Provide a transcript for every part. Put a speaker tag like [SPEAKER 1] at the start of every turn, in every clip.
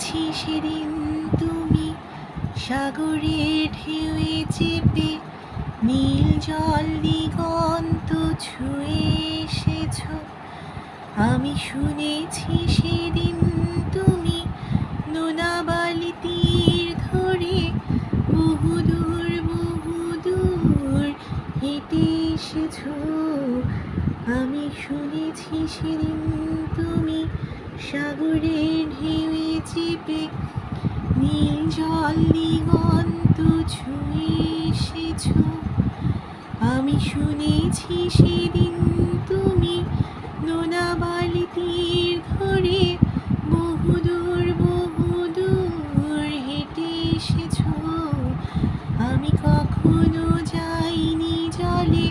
[SPEAKER 1] শুনেছি সেদিন তুমি সাগরের ঢেউয়ে চেপে নীল জল দিগন্ত ছুঁয়ে এসেছ। আমি শুনেছি সেদিন তুমি নোনা বালি তীর ধরে বহুদূর হেঁটে এসেছ। আমি শুনেছি সেদিন তুমি সাগরের ঢেউয়ে চেপে নীল জল দিগন্ত ছুঁয়ে এসেছ। আমি শুনেছি সেদিন তুমি নোনা বালি তীর ধরে বহুদূর হেঁটে এসেছ। আমি কখনো যাইনি জলে,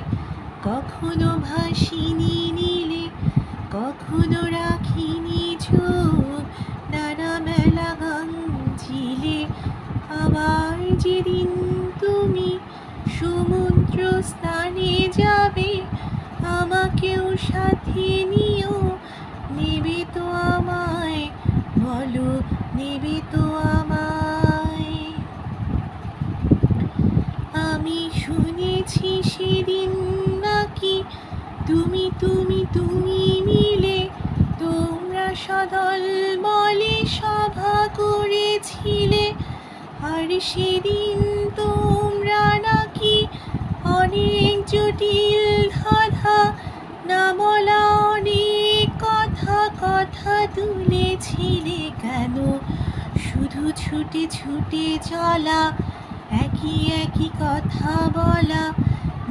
[SPEAKER 1] কখনো ভাসিনি নীলে, কখনো রাখিনি চোখ নানা মেলা গাংচিলে। আবার যেদিন তুমি সমুদ্র স্নানে যাবে, আমাকেও সাথে নিও, নেবে তো আমায়, বলো নেবে তো আমায়। আমি শুনেছি সেদিন নাকি তুমি মিলে তোমরা সদল বলে সভা করেছিলে। আর সেদিন তোমরা নাকি অনেক জটিল ধাঁধা, না বলা অনেক কথা তুলেছিলে। কেন শুধু ছুটে ছুটে চলা, একই কথা বলা,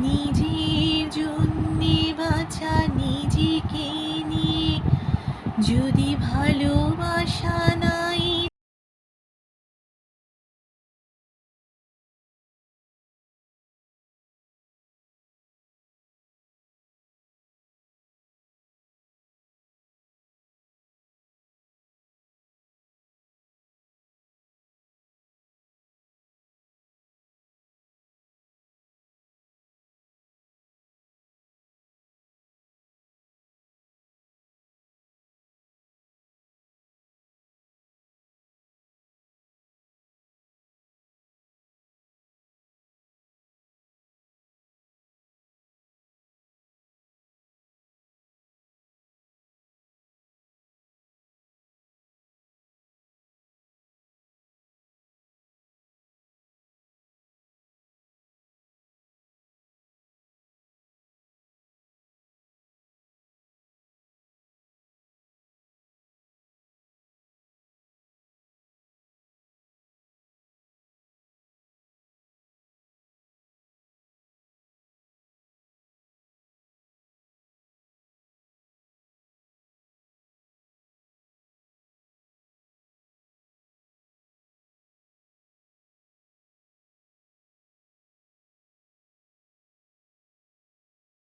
[SPEAKER 1] নিজের জন্যে বাঁচা নিজেকে নিয়ে। যদি ভালোবাসা না